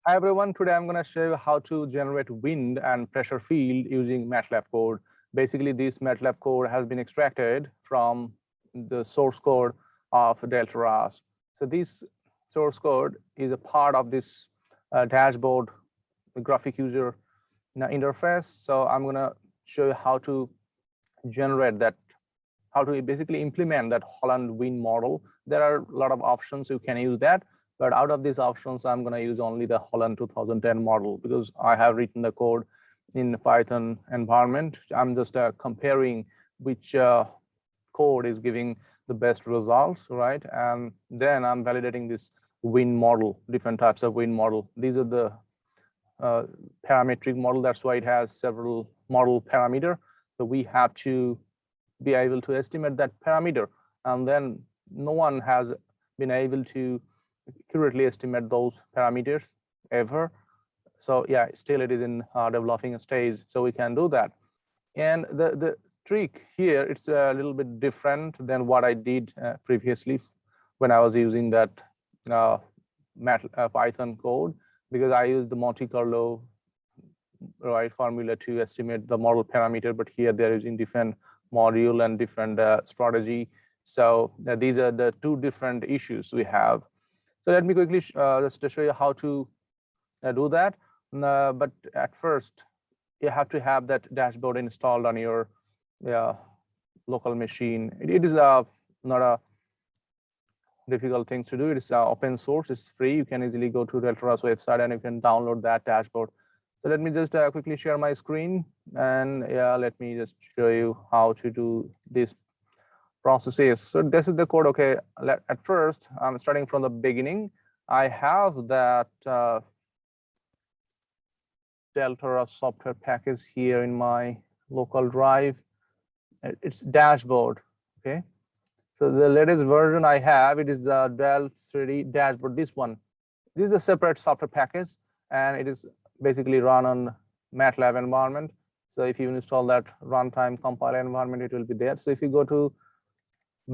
Hi everyone, today I'm going to show you how to generate wind and pressure field using MATLAB code. Basically, this MATLAB code has been extracted from the source code of Delta RAS. So this source code is a part of this dashboard graphic user interface. So I'm going to show you how to generate that, how to basically implement that Holland wind model. There are a lot of options you can use that. But out of these options, I'm going to use only the Holland 2010 model because I have written the code in the Python environment. I'm just comparing which code is giving the best results, right? And then I'm validating this wind model, different types of wind model. These are the parametric model. That's why it has several model parameter. So we have to be able to estimate that parameter. And then no one has been able to accurately estimate those parameters ever. So yeah, still it is in developing stage, so we can do that. And the trick here, it's a little bit different than what I did previously when I was using that Python code, because I used the Monte Carlo formula to estimate the model parameter, but here they're using different module and different strategy. So these are the two different issues we have. So let me quickly just to show you how to do that. But at first, you have to have that dashboard installed on your local machine. It is not a difficult thing to do. It is open source. It's free. You can easily go to Delta RAS website and you can download that dashboard. So let me just quickly share my screen, and let me just show you how to do this processes. So this is the code. Okay, at first I'm starting from the beginning. I have that Delta RAS software package here in my local drive. It's dashboard. Okay, so the latest version I have, it is the Delta 3D dashboard. This one, this is a separate software package, and it is basically run on MATLAB environment. So if you install that runtime compiler environment, it will be there. So if you go to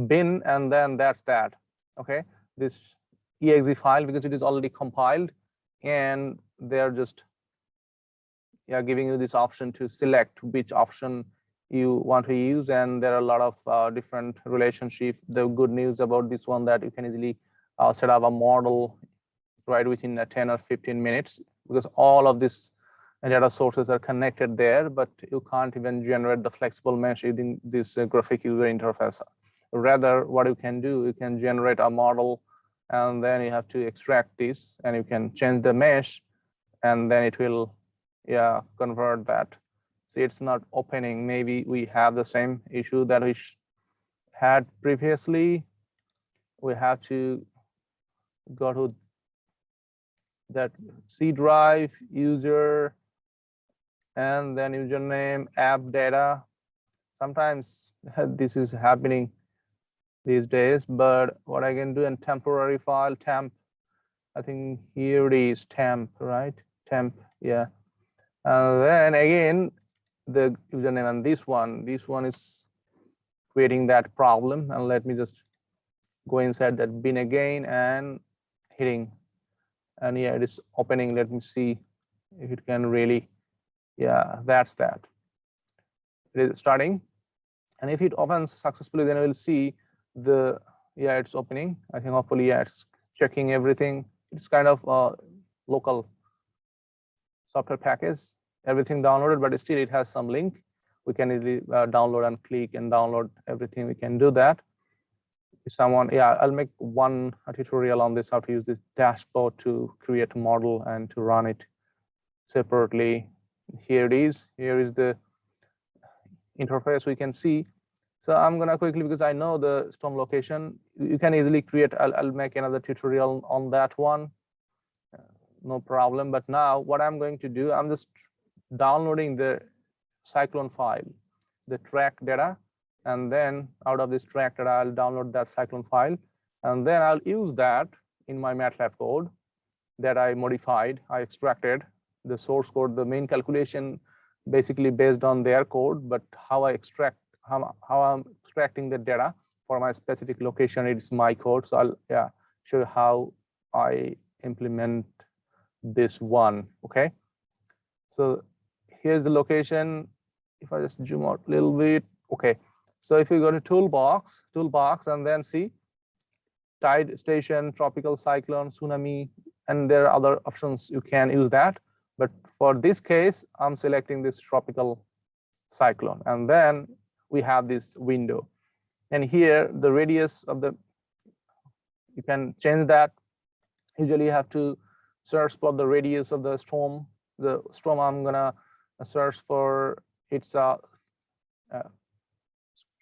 bin, and then that's that. Okay, this exe file, because it is already compiled, and they're just giving you this option to select which option you want to use. And there are a lot of different relationships. The good news about this one, that you can easily set up a model right within 10 or 15 minutes, because all of these data sources are connected there, but you can't even generate the flexible mesh using this graphic user interface. Rather, what you can do, you can generate a model, and then you have to extract this, and you can change the mesh, and then it will convert that. See, it's not opening. Maybe we have the same issue that we had previously. We have to go to that C drive, user, and then username, app data. Sometimes this is happening these days, but what I can do in temporary file, temp, I think here it is, temp, right? Temp, yeah. And then again, the username, and this one is creating that problem. And let me just go inside that bin again and hitting, and it is opening. Let me see if it can really, that's that. It is starting, and if it opens successfully, then we'll see the it's opening. I think hopefully it's checking everything. It's kind of a local software package, everything downloaded, but still it has some link. We can easily download and click and download everything. We can do that. If someone, I'll make one tutorial on this, how to use this dashboard to create a model and to run it separately. Here it is. Here is the interface we can see. So I'm gonna quickly, because I know the storm location, you can easily create, I'll make another tutorial on that one, no problem. But now what I'm going to do, I'm just downloading the cyclone file, the track data, and then out of this track data, I'll download that cyclone file, and then I'll use that in my MATLAB code that I modified. I extracted the source code, the main calculation basically based on their code, but how I'm extracting the data for my specific location, it's my code. So I'll show you how I implement this one. Okay, so here's the location. If I just zoom out a little bit, okay. So if you go to toolbox, and then see tide station, tropical cyclone, tsunami, and there are other options you can use that. But for this case, I'm selecting this tropical cyclone, and then we have this window. And here the radius of the, you can change that. Usually you have to search for the radius of the storm. The storm I'm gonna search for, it's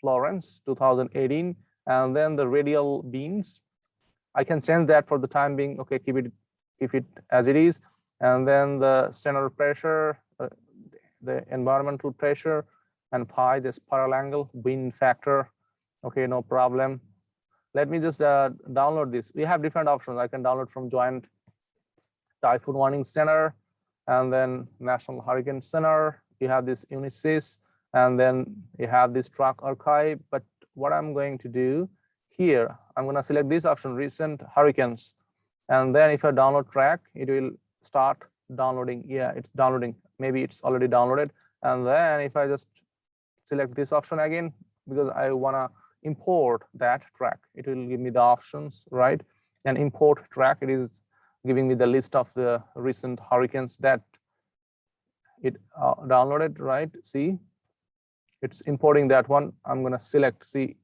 Florence 2018, and then the radial beams. I can change that for the time being. Okay, keep it as it is. And then the center pressure, the environmental pressure, and phi, this spiral angle, wind factor. Okay, no problem. Let me just download this. We have different options. I can download from Joint Typhoon Warning Center, and then National Hurricane Center. You have this Unisys, and then you have this track archive. But what I'm going to do here, I'm going to select this option, recent hurricanes. And then if I download track, it will start downloading. Yeah, it's downloading. Maybe it's already downloaded. And then if I just select this option again, because I want to import that track, it will give me the options, right? And import track, it is giving me the list of the recent hurricanes that it downloaded, right? See, it's importing that one. I'm going to select, see,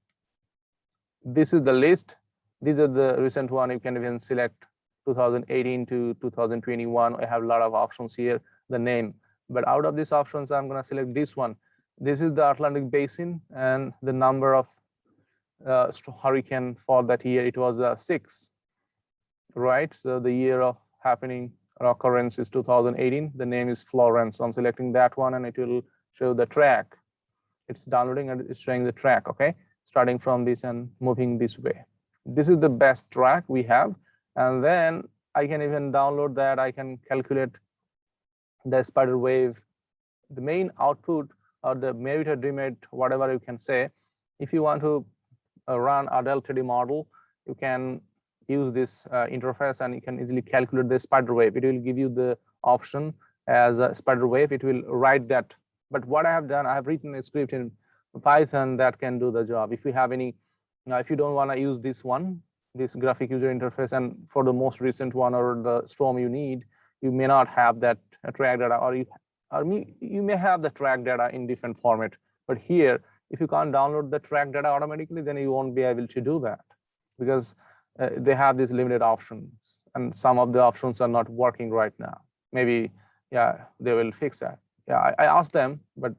this is the list. These are the recent one. You can even select 2018 to 2021. I have a lot of options here, the name. But out of these options, I'm going to select this one. This is the Atlantic Basin, and the number of hurricane for that year, it was 6, right? So the year of happening occurrence is 2018. The name is Florence. So I'm selecting that one, and it will show the track. It's downloading and it's showing the track. Okay, starting from this and moving this way. This is the best track we have. And then I can even download that. I can calculate the spider wave, the main output, or the merit or demerit, whatever you can say. If you want to run a Delta 3D model, you can use this interface, and you can easily calculate the spider wave. It will give you the option as a spider wave. It will write that. But what I have done, I have written a script in Python that can do the job. If you have any, if you don't want to use this one, this graphic user interface, and for the most recent one or the storm you need, you may not have that track data, or you may have the track data in different format. But here, if you can't download the track data automatically, then you won't be able to do that, because they have these limited options, and some of the options are not working right now. Maybe, yeah, they will fix that. Yeah, I asked them, but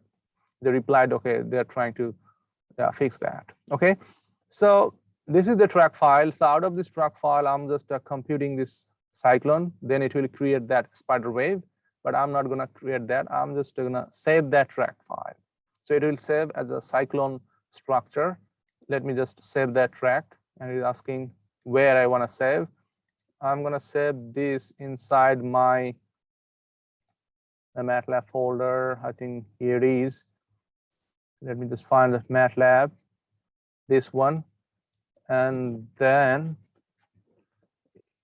they replied, okay, they're trying to fix that. Okay, so this is the track file. So out of this track file, I'm just computing this cyclone. Then it will create that spider wave, but I'm not going to create that. I'm just going to save that track file. So it will save as a cyclone structure. Let me just save that track, and it's asking where I want to save. I'm going to save this inside my MATLAB folder. I think here it is. Let me just find the MATLAB, this one. And then,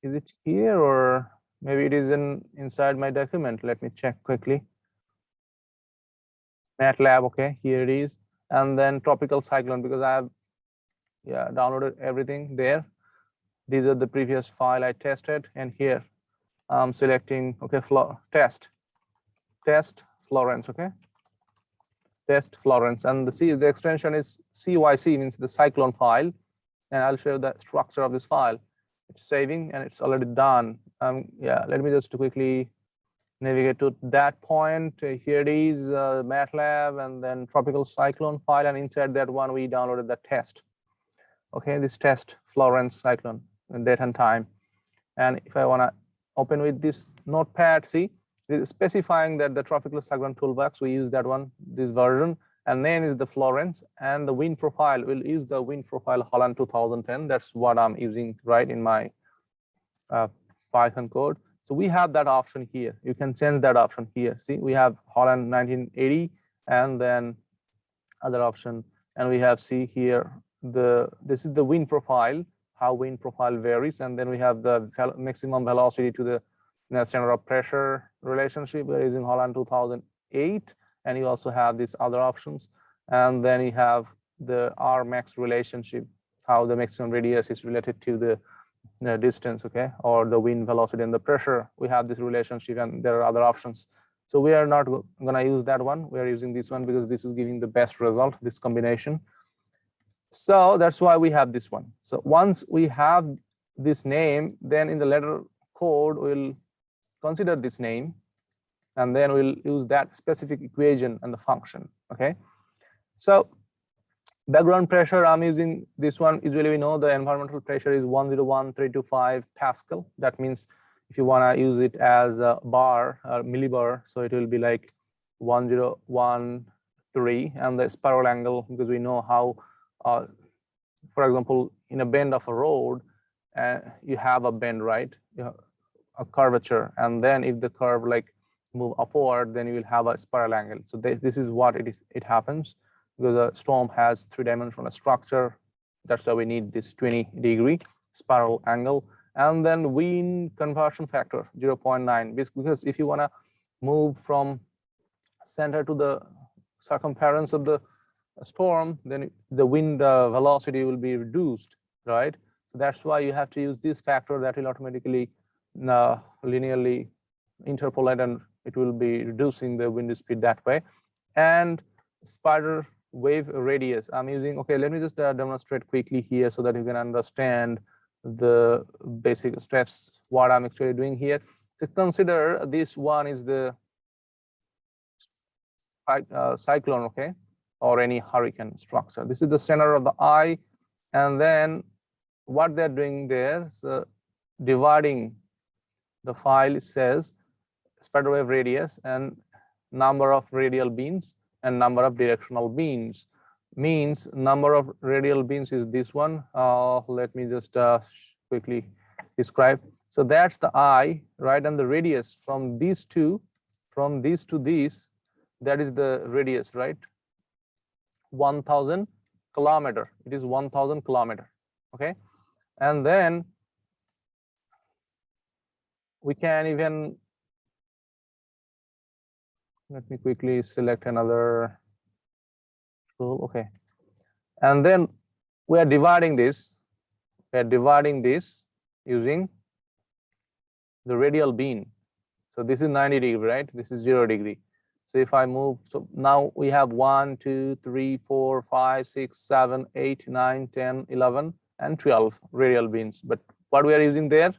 is it here, or maybe it is inside my document? Let me check quickly. MATLAB, okay, here it is. And then tropical cyclone, because I have downloaded everything there. These are the previous file I tested, and here I'm selecting, okay, test Florence, okay, test Florence, and the extension is CYC, means the cyclone file, and I'll show the structure of this file. It's saving, and it's already done. Let me just quickly navigate to that point. Here it is, MATLAB, and then tropical cyclone file, and inside that one we downloaded the test. Okay, this test Florence cyclone, date and time. And if I want to open with this notepad, see, it is specifying that the tropical cyclone toolbox, we use that one, this version, and name is the Florence, and the wind profile, we'll use the wind profile Holland 2010. That's what I'm using right in my Python code. So we have that option here. You can change that option here. See, we have Holland 1980, and then other option, and we have, see here, this is the wind profile, how wind profile varies, and then we have the maximum velocity to the center of pressure relationship. We're using Holland 2008, and you also have these other options. And then you have the R max relationship, how the maximum radius is related to the distance, okay, or the wind velocity and the pressure. We have this relationship, and there are other options. So we are not going to use that one. We are using this one because this is giving the best result, this combination. So that's why we have this one. So once we have this name, then in the letter code, we'll consider this name, and then we'll use that specific equation and the function, okay? So background pressure, I'm using this one. Usually we know the environmental pressure is 101,325 Pascal. That means if you want to use it as a bar or millibar, so it will be like 1013, and the spiral angle, because we know how, for example, in a bend of a road, you have a bend, right? You have a curvature, and then if the curve like move upward, then you will have a spiral angle. So this is what it happens, because a storm has 3-dimensional structure. That's why we need this 20-degree spiral angle. And then wind conversion factor 0.9, because if you want to move from center to the circumference of the storm, then the wind velocity will be reduced, right? So that's why you have to use this factor that will automatically linearly interpolate, and it will be reducing the wind speed that way. And spider wave radius, I'm using, okay, let me just demonstrate quickly here so that you can understand the basic steps, what I'm actually doing here. So consider this one is the cyclone, okay, or any hurricane structure. This is the center of the eye, and then what they're doing there, so dividing the file says spider wave radius and number of radial beams and number of directional beams. Means number of radial beams is this one. Let me just quickly describe. So that's the eye, right? And the radius from these two, from these to these, that is the radius, right? 1,000 kilometer. It is 1,000 kilometer. Okay. And then we can even, let me quickly select another tool. Okay. And then we are dividing this. We are dividing this using the radial beam. So this is 90 degree, right? This is 0 degree. So if I move, so now we have 1, 2, 3, 4, 5, 6, 7, 8, 9, 10, 11, and 12 radial beams. But what we are using there,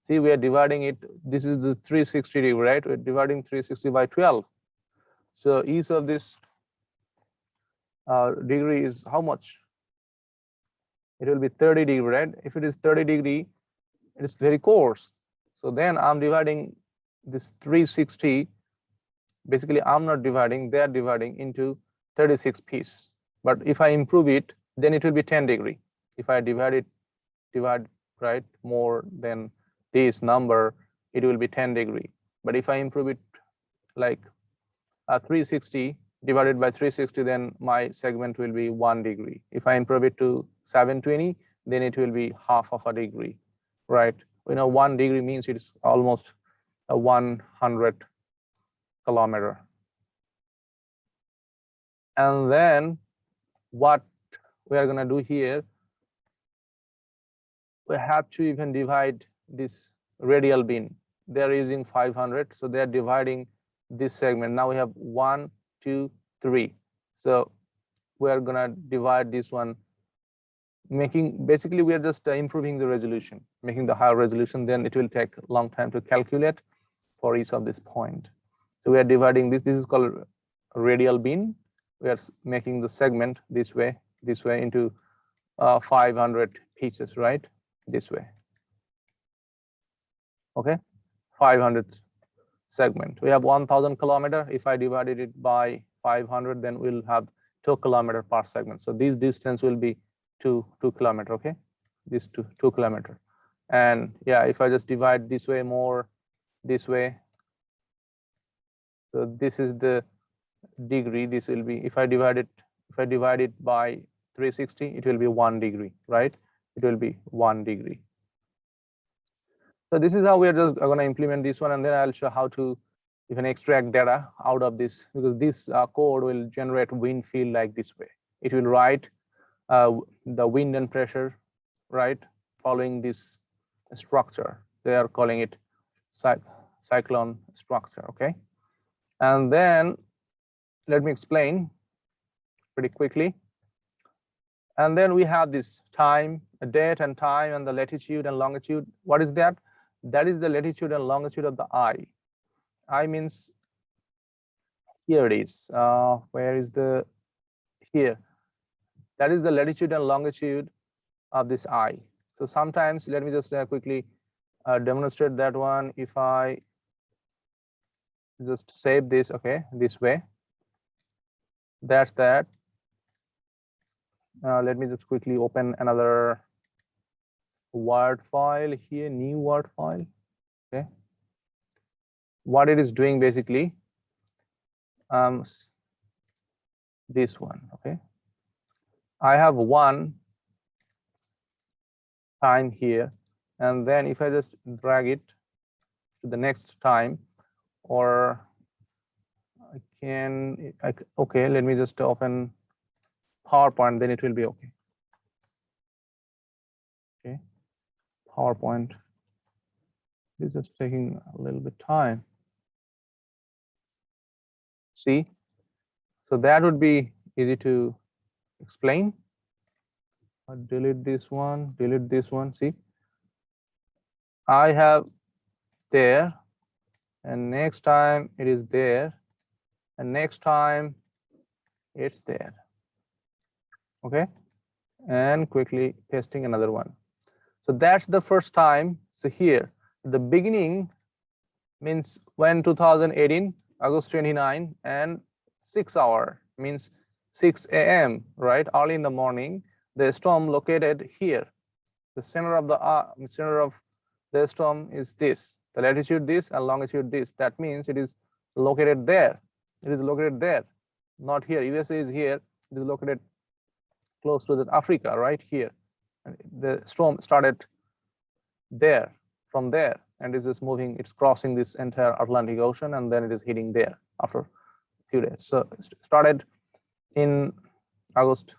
see, we are dividing it. This is the 360 degree, right? We're dividing 360 by 12. So each of this degree is how much? It will be 30 degree, right? If it is 30 degree, it is very coarse. So then I'm dividing this 360. Basically, I'm not dividing, they're dividing into 36 pieces. But if I improve it, then it will be 10 degree. If I divide right more than this number, it will be 10 degree. But if I improve it like 360 divided by 360, then my segment will be 1 degree. If I improve it to 720, then it will be half of a degree, right? We know 1 degree means it's almost a 100 kilometer. And then what we are going to do here, we have to even divide this radial beam. They're using 500, so they're dividing this segment. Now we have 1, 2, 3. So we are going to divide this one, making, basically we are just improving the resolution, making the higher resolution. Then it will take a long time to calculate for each of this point. So we are dividing this. This is called radial beam. We are making the segment this way into 500 pieces, right? This way. Okay, 500 segment. We have 1,000 kilometer. If I divided it by 500, then we'll have 2 kilometer per segment. So this distance will be 2 kilometer. Okay, this 2 kilometer. And yeah, if I just divide this way more, this way. So this is the degree. This will be, if I divide it by 360, it will be 1 degree, right? It will be 1 degree. So this is how we are just going to implement this one, and then I'll show how to even extract data out of this, because this code will generate wind field like this way. It will write the wind and pressure, right, following this structure. They are calling it cyclone structure, okay? And then let me explain pretty quickly. And then we have this time, a date and time, and the latitude and longitude. What is that? That is the latitude and longitude of the eye. Eye means, here it is. Where is the, here? That is the latitude and longitude of this eye. So sometimes, let me just quickly demonstrate that one. If I just save this, okay, this way, that's that. Let me just quickly open another Word file here, new Word file, okay. What it is doing basically, this one, okay. I have one time here, and then if I just drag it to the next time, or I can, okay, let me just open PowerPoint, then it will be okay. Okay, PowerPoint. This is taking a little bit time. See, so that would be easy to explain. I'll delete this one, delete this one. See, I have there, and next time it is there, and next time it's there. Okay, and quickly pasting another one. So that's the first time. So here, the beginning means when 2018, August 29, and 6 hour means 6 a.m., right? Early in the morning, the storm located here. The center of the storm is this, the latitude this and longitude this. That means it is located there. It is located there, not here. USA is here. It is located close to the Africa, right here. And the storm started there, from there, and is just moving. It's crossing this entire Atlantic Ocean, and then it is hitting there after a few days. So it started in August.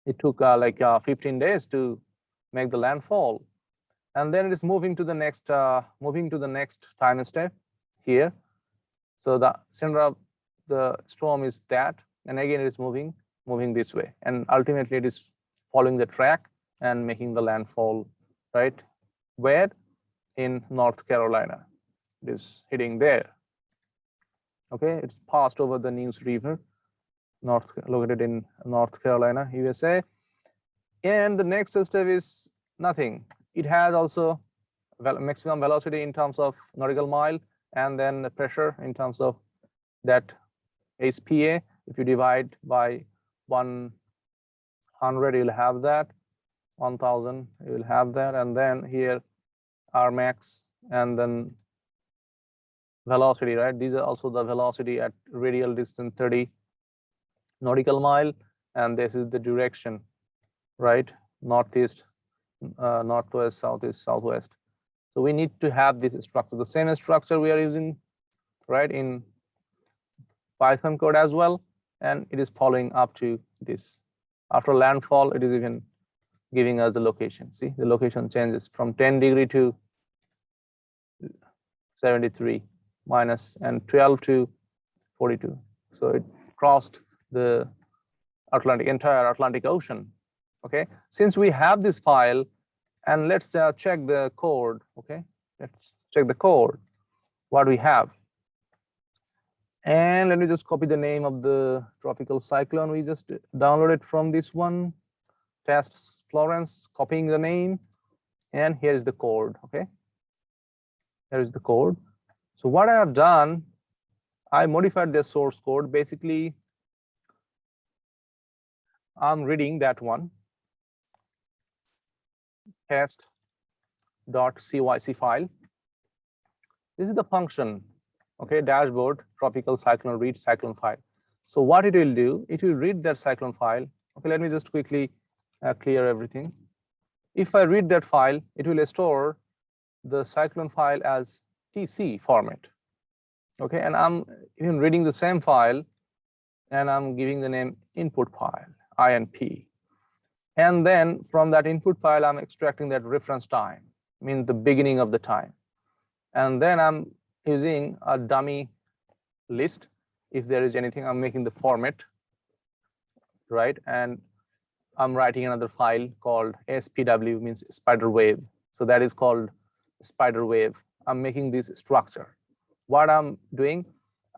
It took like 15 days to make the landfall, and then it is moving to the next time step here. So the center of the storm is that, and again it is moving this way, and ultimately it is following the track and making the landfall, right? Where? In North Carolina. It is hitting there. Okay, it's passed over the Neuse River, located in North Carolina, USA. And the next step is nothing. It has also maximum velocity in terms of nautical mile, and then the pressure in terms of that SPA. If you divide by 100, you'll have that. 1000, you will have that, and then here R max, and then velocity, right? These are also the velocity at radial distance 30 nautical mile, and this is the direction, right? Northeast, northwest, southeast, southwest. So we need to have this structure, the same structure we are using, right, in Python code as well, and it is following up to this. After landfall, it is even giving us the location. See, the location changes from 10 degree to 73 minus, and 12 to 42. So it crossed the entire Atlantic Ocean. Okay, since we have this file, and let's check the code. Okay, let's check the code, what we have. And let me just copy the name of the tropical cyclone we just downloaded from this one, test Florence, copying the name, and here is the code. Okay, here is the code. So what I have done, I modified the source code. Basically, I'm reading that one, test.cyc file. This is the function, okay, dashboard tropical cyclone read cyclone file. So what it will do, it will read that cyclone file. Okay, let me just quickly clear everything. If I read that file, it will store the cyclone file as TC format. Okay, and I'm even reading the same file, and I'm giving the name input file, INP. And then from that input file, I'm extracting that reference time, means the beginning of the time. And then I'm using a dummy list. If there is anything, I'm making the format, right? And I'm writing another file called SPW, means spider wave. So that is called spider wave. I'm making this structure. What I'm doing,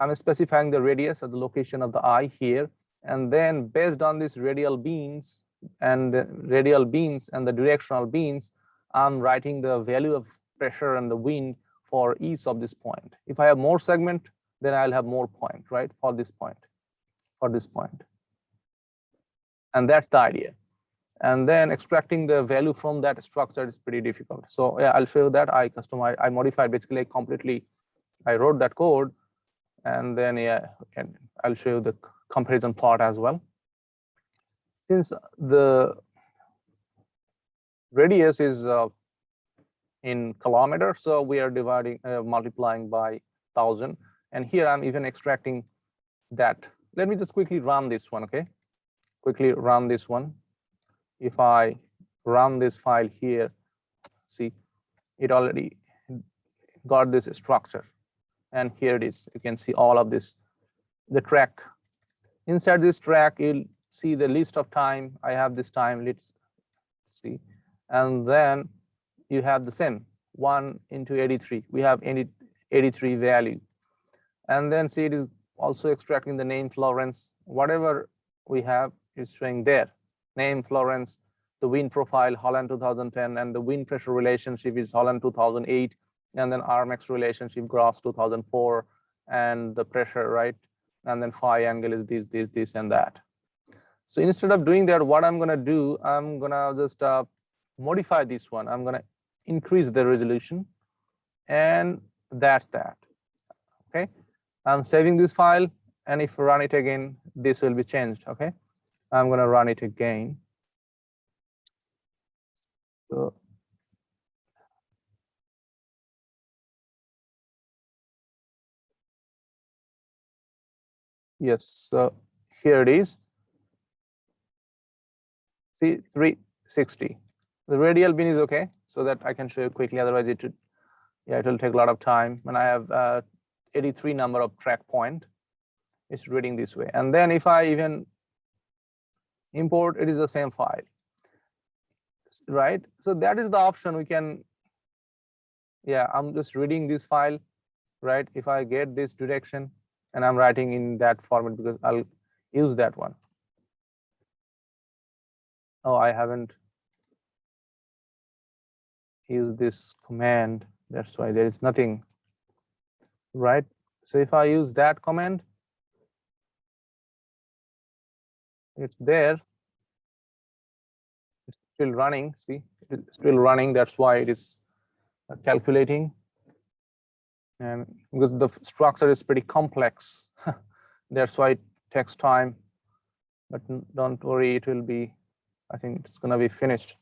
I'm specifying the radius of the location of the eye here. And then based on these radial beams and the directional beams, I'm writing the value of pressure and the wind for each of this point. If I have more segment, then I'll have more point, right? For this point. And that's the idea. And then extracting the value from that structure is pretty difficult. So yeah, I'll show you that. I modified basically completely. I wrote that code, and then yeah, I'll show you the comparison plot as well. Since the radius is in kilometers, so we are multiplying by 1,000. And here I'm even extracting that. Let me just quickly run this one, okay? Quickly run this one. If I run this file here, see, it already got this structure. And here it is. You can see all of this, the track. Inside this track, you'll see the list of time. I have this time, let's see. And then you have the same 1 into 83. We have 83 value. And then see, it is also extracting the name Florence. Whatever we have is showing there. Name Florence, the wind profile, Holland 2010, and the wind pressure relationship is Holland 2008. And then RMX relationship, Gross 2004, and the pressure, right? And then phi angle is this, and that. So instead of doing that, what I'm going to do, I'm going to just modify this one. I'm going to increase the resolution, and that's that. Okay, I'm saving this file, and if I run it again, this will be changed. Okay, I'm going to run it again. So yes, so here it is. See, 360. The radial bin is okay, so that I can show you quickly. Otherwise, it will take a lot of time. And I have 83 number of track point. It's reading this way. And then if I even import, it is the same file, right? So that is the option we can. Yeah, I'm just reading this file, right? If I get this direction, and I'm writing in that format because I'll use that one. Oh, I haven't used this command. That's why there is nothing, right? So if I use that command, it's there. It's still running. See, it's still running. That's why it is calculating. And because the structure is pretty complex, that's why it takes time. But don't worry, it will be, I think it's going to be finished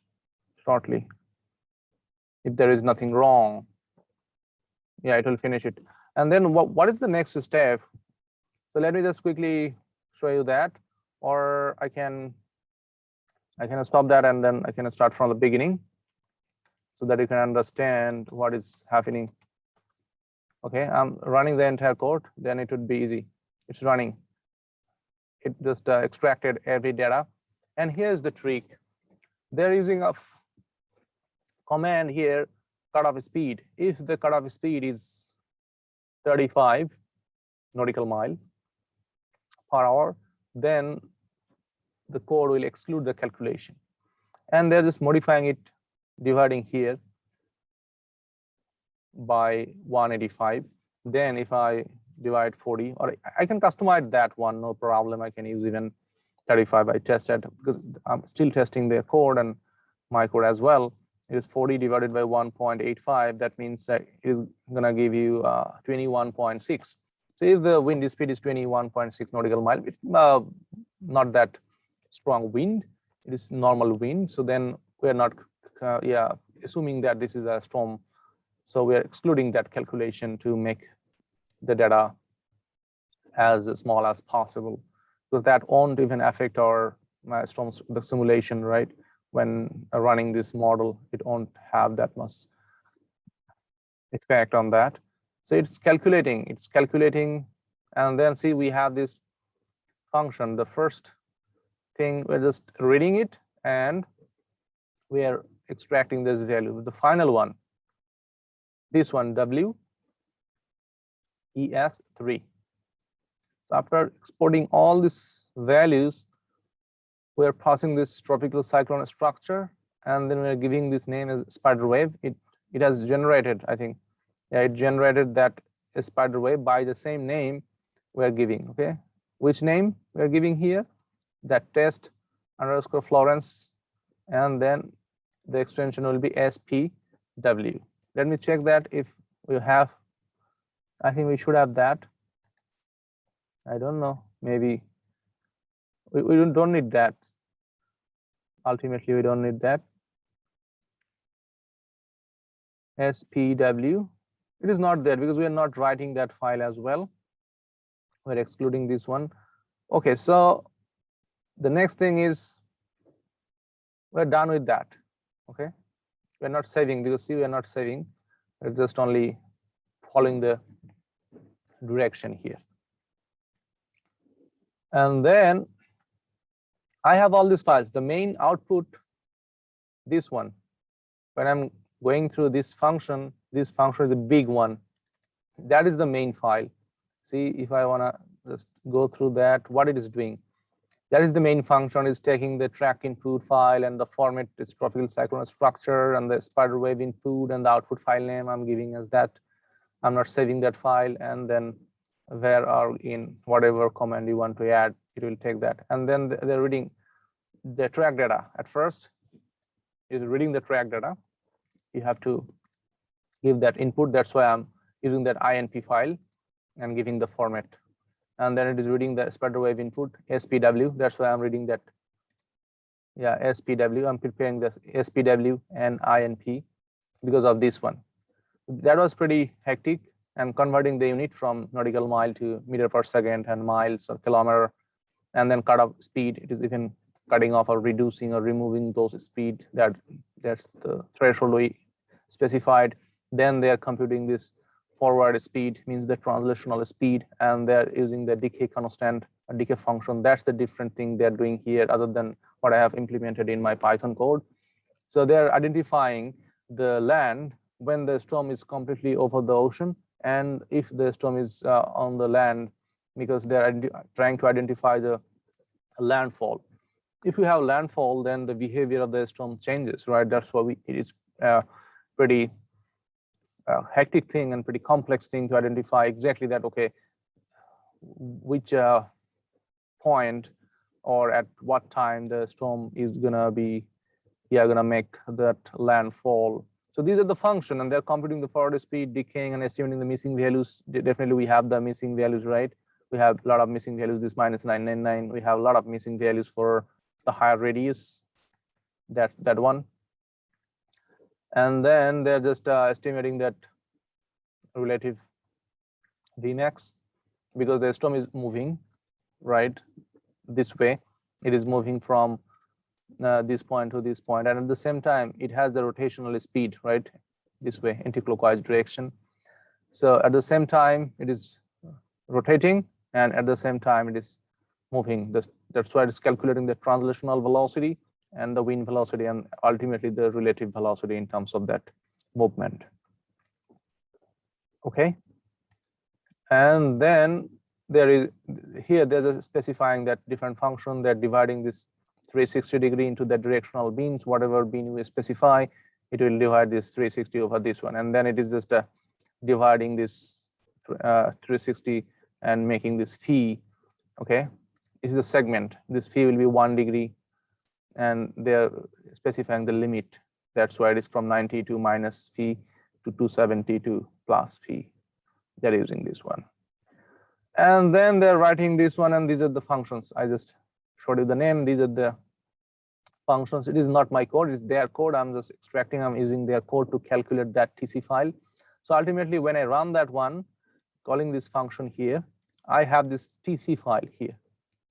shortly. If there is nothing wrong, yeah, it will finish it. And then what is the next step? So let me just quickly show you that, or I can stop that and then I can start from the beginning so that you can understand what is happening. Okay, I'm running the entire code, then it would be easy. It's running. It just extracted every data. And here's the trick. They're using a command here, cutoff speed. If the cutoff speed is 35 nautical mile per hour, then the code will exclude the calculation. And they're just modifying it, dividing here by 185. Then if I divide 40, or I can customize that one, no problem. I can use even 35. I tested because I'm still testing their code and my code as well. It is 40 divided by 1.85. That means that it is going to give you 21.6. So if the wind speed is 21.6 nautical mile, it's not that strong wind. It is normal wind. So then we're not assuming that this is a storm So we are excluding that calculation to make the data as small as possible, because that won't even affect our storms, the simulation, right? When running this model, it won't have that much effect on that. So it's calculating, and then see we have this function. The first thing, we're just reading it and we are extracting this value. The final one, this one, WES3. So after exporting all these values, we are passing this tropical cyclone structure, and then we're giving this name as spider wave. It has generated, I think, yeah, it generated that spider wave by the same name we're giving. Okay, which name we're giving here? That test underscore Florence, and then the extension will be SPW. Let me check that if we have. I think we should have that. I don't know, maybe we don't need that. Ultimately, we don't need that. SPW, it is not there because we are not writing that file as well. We're excluding this one. Okay, so the next thing is we're done with that. Okay, we're not saving, because see, we're not saving. We're just only following the direction here. And then I have all these files. The main output, this one, when I'm going through this function is a big one. That is the main file. See, if I want to just go through that, what it is doing. That is the main function, is taking the track input file and the format is tropical cyclone structure and the spider wave input and the output file name I'm giving as that. I'm not saving that file, and then where are in whatever command you want to add, it will take that. And then they're reading the track data. At first, is reading the track data. You have to give that input. That's why I'm using that INP file and giving the format. And then it is reading the spider wave input, SPW. That's why I'm reading that. Yeah, SPW. I'm preparing this SPW and INP because of this one. That was pretty hectic, and converting the unit from nautical mile to meter per second and miles or kilometer, and then cut off speed. It is even cutting off or reducing or removing those speed. That's the threshold we specified. Then they are computing this forward speed, means the translational speed, and they're using the decay constant, a decay function. That's the different thing they're doing here, other than what I have implemented in my Python code. So they're identifying the land when the storm is completely over the ocean, and if the storm is on the land, because they're trying to identify the landfall. If you have landfall, then the behavior of the storm changes, right? That's why it is pretty hectic thing and pretty complex thing to identify exactly that, okay, which point or at what time the storm is gonna be, gonna make that landfall. So these are the function, and they're computing the forward speed, decaying, and estimating the missing values. Definitely we have the missing values, right? We have a lot of missing values, this -999. We have a lot of missing values for the higher radius, that one. And then they're just estimating that relative Vmax, because the storm is moving, right, this way. It is moving from this point to this point, and at the same time, it has the rotational speed, right, this way, anti-clockwise direction. So at the same time, it is rotating, and at the same time, it is moving. That's why it's calculating the translational velocity and the wind velocity, and ultimately the relative velocity in terms of that movement. Okay. And then there's a specifying that different function. They're dividing this 360° into the directional beams. Whatever beam you specify, it will divide this 360 over this one, and then it is just dividing this 360 and making this phi. Okay, this is a segment. This phi will be 1 degree, and they're specifying the limit. That's why it is from 92 minus phi to 272 plus phi. They're using this one, and then they're writing this one, and these are the functions. I just showed you the name. These are the functions. It is not my code, it's their code. I'm just extracting, I'm using their code to calculate that TC file. So ultimately, when I run that one, calling this function here, I have this TC file here,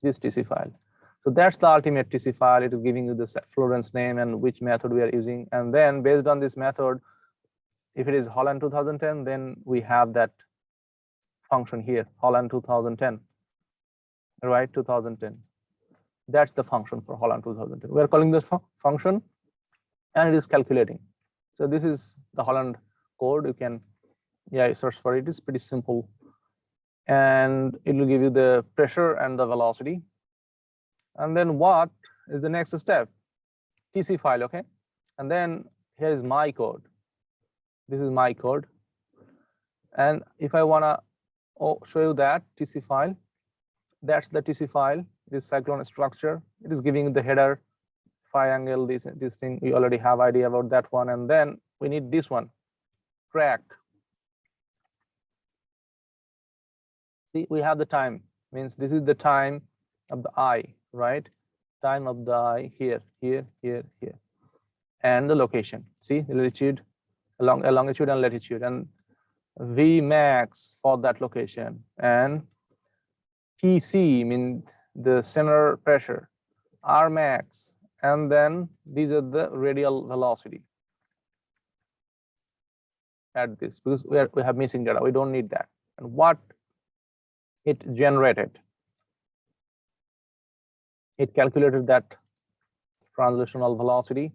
this TC file. So that's the ultimate TC file. It is giving you the Florence name and which method we are using. And then based on this method, if it is Holland 2010, then we have that function here, Holland 2010, right? 2010. That's the function for Holland 2010. We are calling this function, and it is calculating. So this is the Holland code. You can, search for it. It's pretty simple, and it will give you the pressure and the velocity. And then what is the next step? TC file, okay? And then here is my code. This is my code. And if I wanna show you that TC file, that's the TC file, this cyclone structure. It is giving the header, phi angle, this thing. We already have idea about that one. And then we need this one, track. See, we have the time, means this is the time of the eye, right? Time of the eye here, here, here, here. And the location, see, the latitude, longitude and latitude, and V max for that location. And TC means the center pressure, R max, and then these are the radial velocity at this, because we have missing data. We don't need that. And what it generated, it calculated that translational velocity.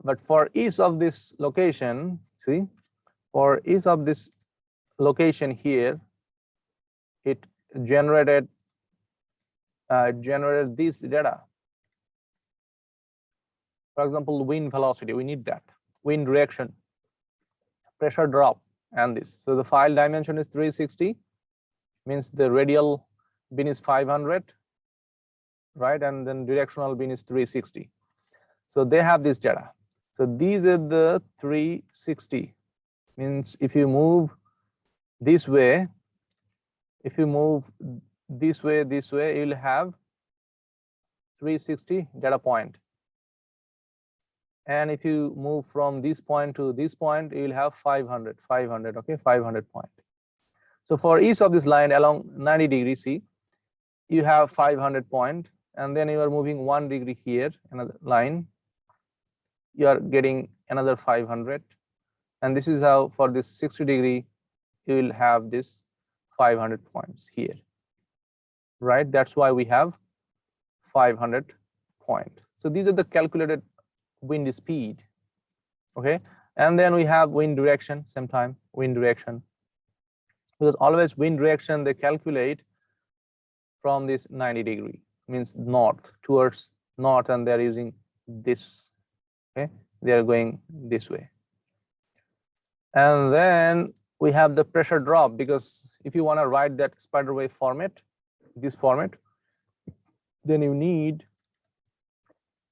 But for each of this location, see, for each of this location here, it generated this data. For example, wind velocity, we need that. Wind direction, pressure drop, and this. So the file dimension is 360, means the radial bin is 500, right? And then directional bin is 360. So they have this data. So these are the 360, means if you move this way, if you move this way, you'll have 360 data point. And if you move from this point to this point, you'll have 500, okay, 500 point. So for each of this line along 90 degrees, see, you have 500 point, and then you are moving 1 degree here, another line, you are getting another 500. And this is how for this 60 degree, you will have this 500 points here, right? That's why we have 500 point. So these are the calculated wind speed, okay? And then we have wind direction, same time, wind direction. Because always wind direction, they calculate from this 90 degree, means north, towards north, and they're using this, okay? They're going this way. And then we have the pressure drop, because if you want to write that spider wave format, this format, then you need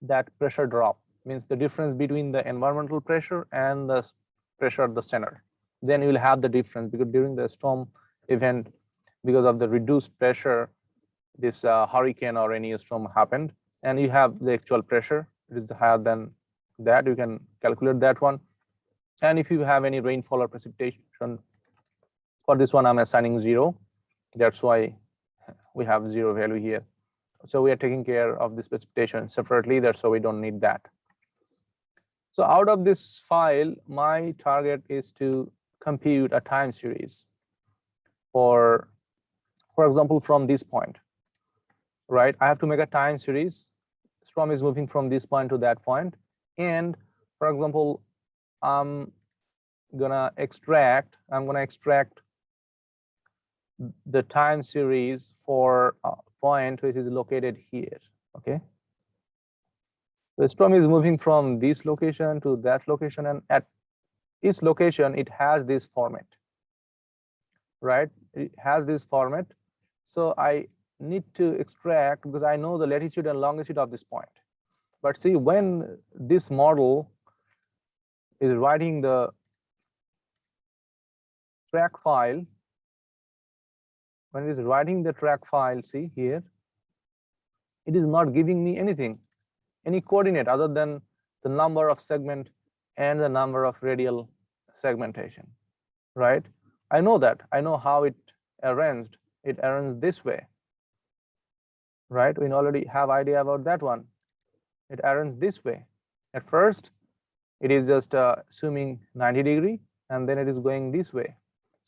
that pressure drop, means the difference between the environmental pressure and the pressure at the center. Then you will have the difference, because during the storm event, because of the reduced pressure, this hurricane or any storm happened, and you have the actual pressure, it is higher than that, you can calculate that one. And if you have any rainfall or precipitation, for this one I'm assigning 0. That's why we have 0 value here. So we are taking care of this precipitation separately, that's so we don't need that. So out of this file, my target is to compute a time series for example, from this point, right? I have to make a time series. Storm is moving from this point to that point. And for example, I'm gonna extract the time series for a point which is located here, okay? The storm is moving from this location to that location, and at each location, it has this format, right? It has this format. So I need to extract, because I know the latitude and longitude of this point. But see, when this model is writing the track file, when it is writing the track file, see here, it is not giving me anything, any coordinate other than the number of segment and the number of radial segmentation. right? I know that. I know how it arranged. It arranged this way, right? We already have idea about that one. It arranged this way. At first, it is just assuming 90 degree, and then it is going this way.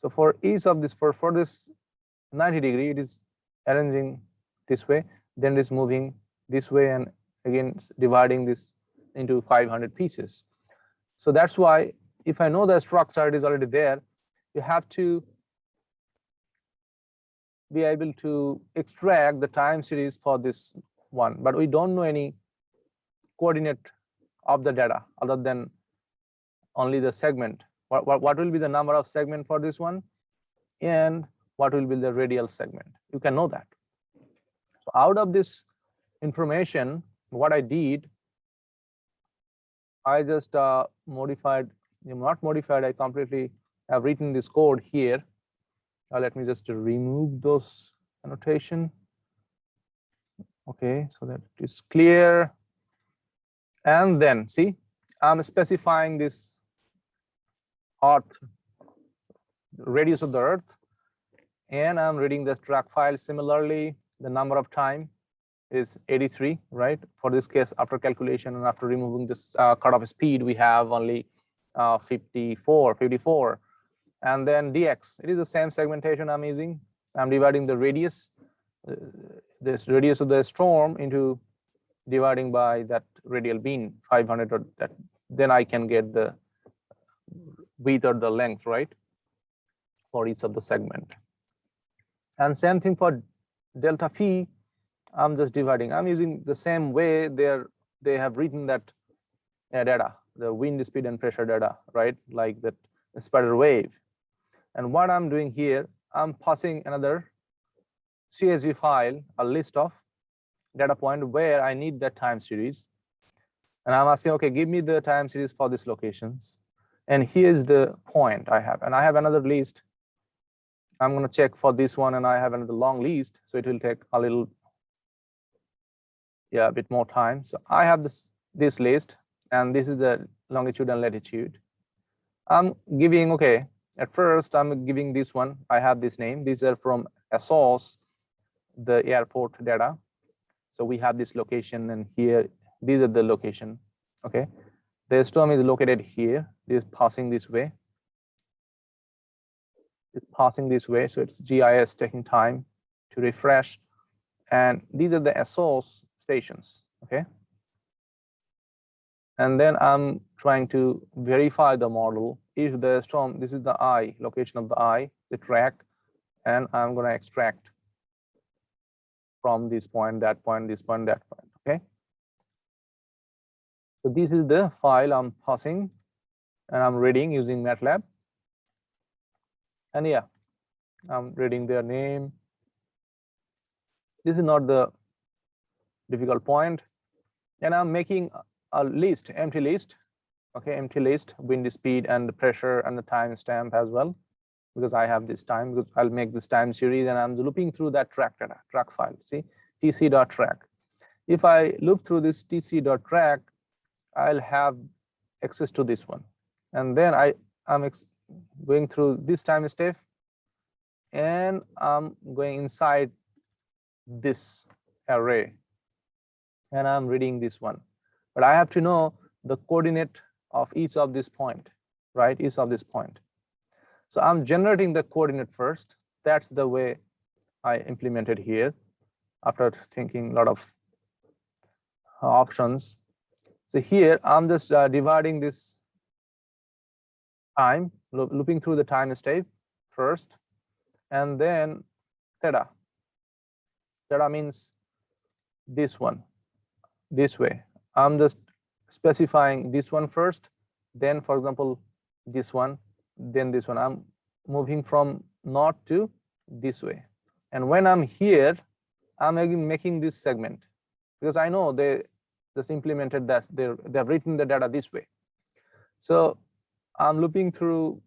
So for each of this, for this 90 degree, it is arranging this way, then it is moving this way, and again dividing this into 500 pieces. So that's why if I know the structure, it is already there, you have to be able to extract the time series for this one, but we don't know any coordinate of the data other than only the segment. What will be the number of segment for this one, and what will be the radial segment? You can know that. So out of this information, what I did, I just modified, not modified, I completely have written this code here. Let me just remove those annotation. Okay, so that it is clear. And then see, I'm specifying this Earth, radius of the Earth, and I'm reading the track file. Similarly, the number of time is 83, right? For this case, after calculation and after removing this cutoff speed, we have only 54. And then dx, it is the same segmentation I'm using. I'm dividing the radius, this radius of the storm, into dividing by that radial beam 500, or that, then I can get the width or the length, right, for each of the segment. And same thing for delta phi, I'm just dividing. I'm using the same way they have written that data, the wind speed and pressure data, right, like that spider wave. And what I'm doing here, I'm passing another CSV file, a list of data point where I need that time series. And I'm asking, okay, give me the time series for these locations. And here's the point I have. And I have another list. I'm going to check for this one, and I have another long list. So it will take a little, a bit more time. So I have this list, and this is the longitude and latitude. I'm giving, okay, at first I'm giving this one. I have this name. These are from a source, the airport data. So we have this location, and here, these are the location, okay? The storm is located here. It is passing this way. It's passing this way, so it's GIS taking time to refresh. And these are the source stations, okay? And then I'm trying to verify the model. If the storm, this is the eye, location of the eye, the track, and I'm going to extract from this point, that point, this point, that point, okay? So this is the file I'm passing, and I'm reading using MATLAB. And yeah, I'm reading their name. This is not the difficult point. And I'm making a list, empty list, okay, empty list, wind speed and the pressure and the time stamp as well, because I have this time, because I'll make this time series, and I'm looping through that track data, track file, see, tc.track. If I loop through this tc.track, I'll have access to this one. And then I'm going through this time step, and I'm going inside this array, and I'm reading this one. But I have to know the coordinate of each of this point, right? Each of this point. So I'm generating the coordinate first. That's the way I implemented here after thinking a lot of options. So here I'm just dividing this time, looping through the time step first, and then theta. Theta means this one, this way. I'm just specifying this one first, then, for example, this one, then this one. I'm moving from north to this way. And when I'm here, I'm again making this segment, because I know they just implemented that. They've written the data this way. So I'm looping through.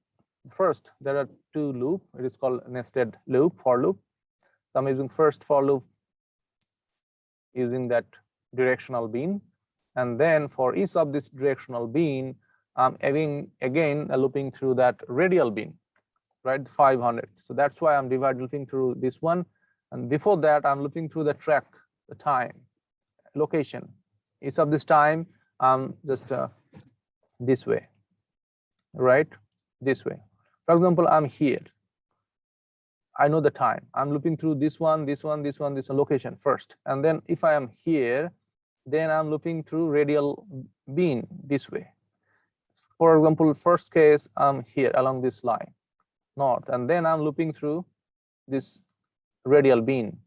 First, there are two loops. It is called nested loop, for loop. So I'm using first for loop using that directional beam. And then for each of this directional beam, I'm again looping through that radial beam. right? 500. So that's why I'm looking through this one. And before that, I'm looking through the track, the time, location. Each of this time, just this way, right? This way. For example, I'm here. I know the time. I'm looking through this one, this one, this one, this location first. And then if I am here, then I'm looking through radial beam this way. For example, first case, I'm here along this line, north, and then I'm looping through this radial beam.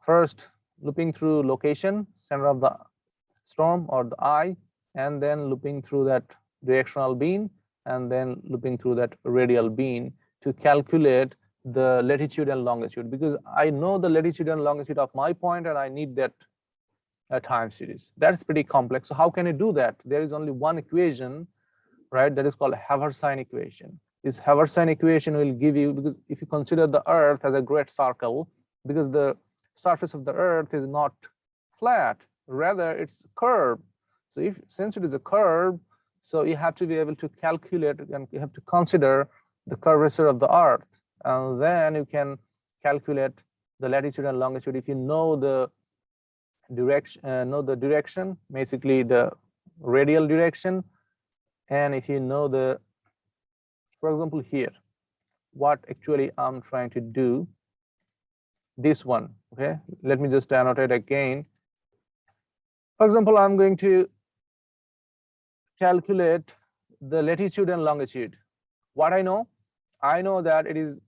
First, looping through location, center of the storm or the eye, and then looping through that directional beam, and then looping through that radial beam to calculate the latitude and longitude, because I know the latitude and longitude of my point and I need that time series. That's pretty complex. So how can I do that? There is only one equation, right? That is called Haversine equation. This Haversine equation will give you, because if you consider the Earth as a great circle, because the surface of the Earth is not flat, rather it's curved. So since it is a curve, so you have to be able to calculate and you have to consider the curvature of the Earth, and then you can calculate the latitude and longitude if you know the direction, basically the radial direction, and if you know the, for example, here, what actually I'm trying to do, this one, okay? Let me just annotate again. For example, I'm going to calculate the latitude and longitude. What I know that it is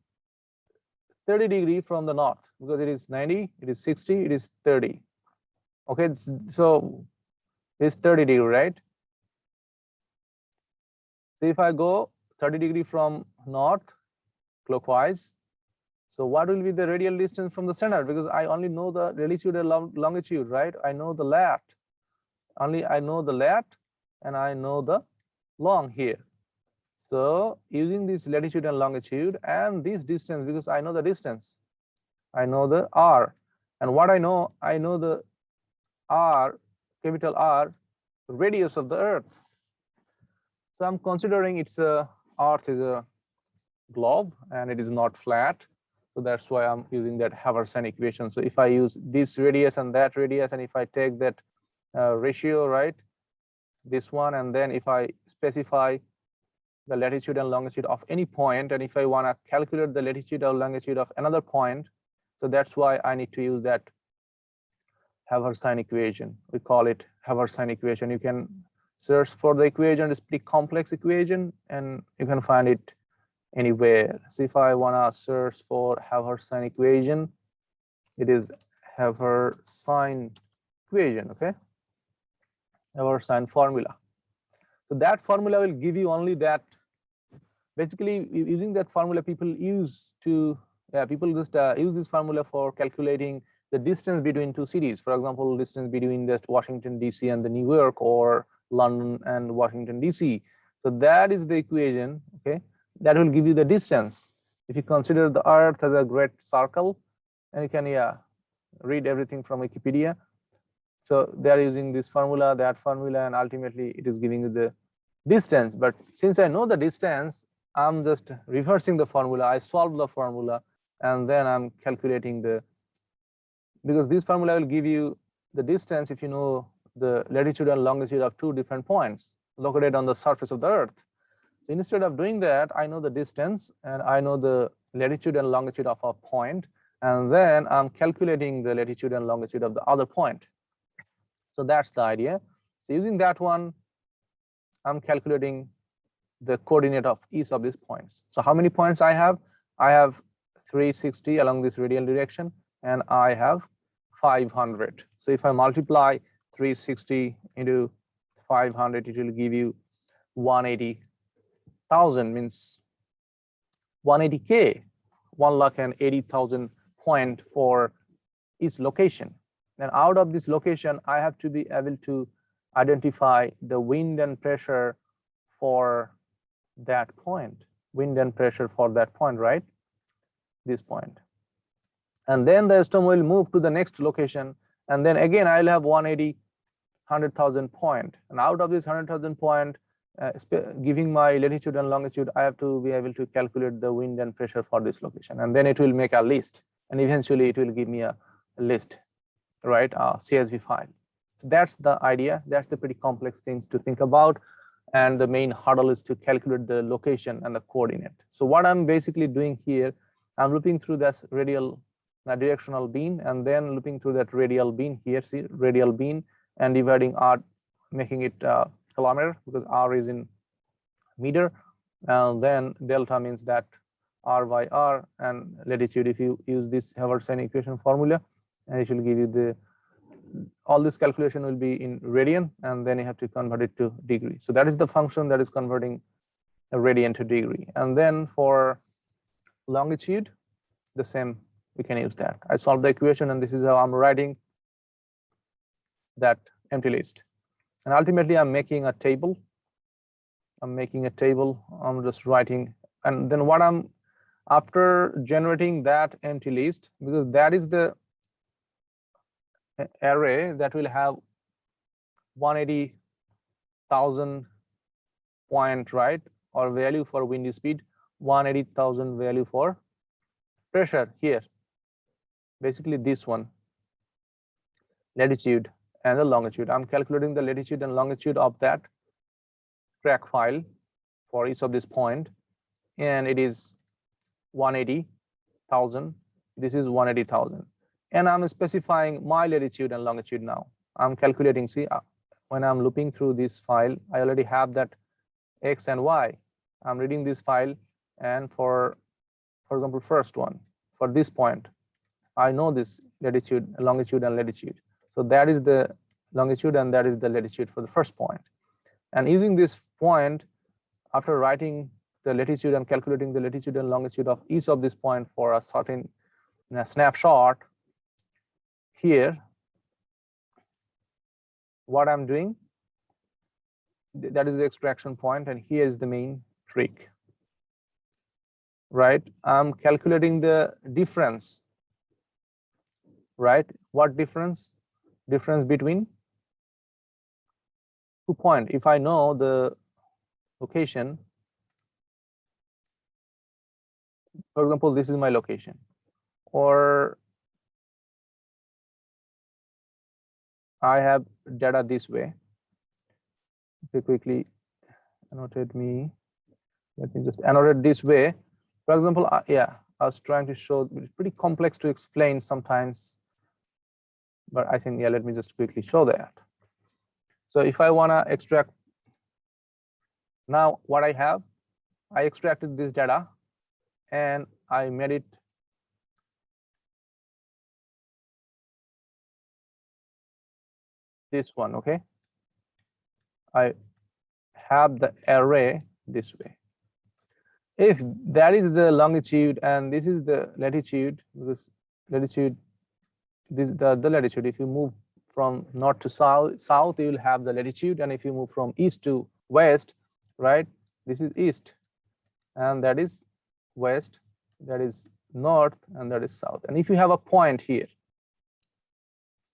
30 degrees from the north, because it is 90, it is 60, it is 30. Okay, so it's 30 degrees, right? So if I go 30 degrees from north clockwise, so what will be the radial distance from the center? Because I only know the latitude and longitude, right? I know the lat. Only I know the lat and I know the long here. So using this latitude and longitude and this distance, because I know the distance, I know the r, and what I know the r, capital R, radius of the Earth. So I'm considering it's Earth is a globe and it is not flat. So that's why I'm using that Haversine equation. So if I use this radius and that radius, and if I take that ratio, right, this one, and then if I specify the latitude and longitude of any point, and if I want to calculate the latitude or longitude of another point, so that's why I need to use that Haversine equation. We call it Haversine equation. You can search for the equation. It's a pretty complex equation, and you can find it anywhere. So if I want to search for Haversine equation, it is Haversine equation, okay? Haversine formula. So that formula will give you only that. Basically, using that formula, people use to, people just use this formula for calculating the distance between two cities. For example, distance between the Washington, D.C. and the New York, or London and Washington, D.C. So that is the equation, okay? That will give you the distance. If you consider the Earth as a great circle, and you can, read everything from Wikipedia. So they are using this formula, that formula, and ultimately it is giving you the distance. But since I know the distance, I'm just reversing the formula. I solve the formula, and then I'm calculating because this formula will give you the distance if you know the latitude and longitude of two different points located on the surface of the Earth. So instead of doing that, I know the distance and I know the latitude and longitude of a point, and then I'm calculating the latitude and longitude of the other point. So that's the idea. So using that one, I'm calculating the coordinate of each of these points. So how many points I have? I have 360 along this radial direction, and I have 500. So if I multiply 360 into 500, it will give you 180,000, means 180K, 180,000 point for each location. And out of this location, I have to be able to identify the wind and pressure for that point, wind and pressure for that point, right? This point. And then the storm will move to the next location, and then again I'll have 100,000 point, and out of this 100,000 point, giving my latitude and longitude, I have to be able to calculate the wind and pressure for this location, and then it will make a list, and eventually it will give me a list, right? A CSV file. So that's the idea. That's the pretty complex things to think about, and the main hurdle is to calculate the location and the coordinate. So what I'm basically doing here, I'm looping through that radial directional beam, and then looping through that radial beam here, see radial beam, and dividing r, making it kilometer, because r is in meter, and then delta means that r by r, and latitude, if you use this Haversian equation formula, and it will give you the, all this calculation will be in radian, and then you have to convert it to degree. So that is the function that is converting a radian to degree. And then for longitude, the same, we can use that. I solved the equation, and this is how I'm writing that empty list. And ultimately, I'm making a table. I'm just writing, and then what I'm, after generating that empty list, because that is the array that will have 180,000 point, right, or value for wind speed, 180,000 value for pressure here. Basically this one, latitude and the longitude. I'm calculating the latitude and longitude of that track file for each of this point, and it is 180,000. This is 180,000, and I'm specifying my latitude and longitude now. I'm calculating, see, when I'm looping through this file, I already have that x and y. I'm reading this file, and for example, first one, for this point, I know this latitude, longitude, and latitude. So that is the longitude, and that is the latitude for the first point. And using this point, after writing the latitude and calculating the latitude and longitude of each of this point for a certain snapshot, here, what I'm doing, that is the extraction point, and here is the main trick, right? I'm calculating the difference, right? What difference? Difference between 2 points. If I know the location, for example, this is my location, or I have data this way. Okay, quickly annotate me. Let me just annotate this way. For example, yeah, I was trying to show, it's pretty complex to explain sometimes, but I think, yeah, let me just quickly show that. So if I want to extract, now what I have, I extracted this data and I made it this one, okay? I have the array this way. If that is the longitude and this is the latitude, because latitude, this is the latitude. If you move from north to south, you will have the latitude, and if you move from east to west, right, this is east, and that is west, that is north, and that is south. And if you have a point here,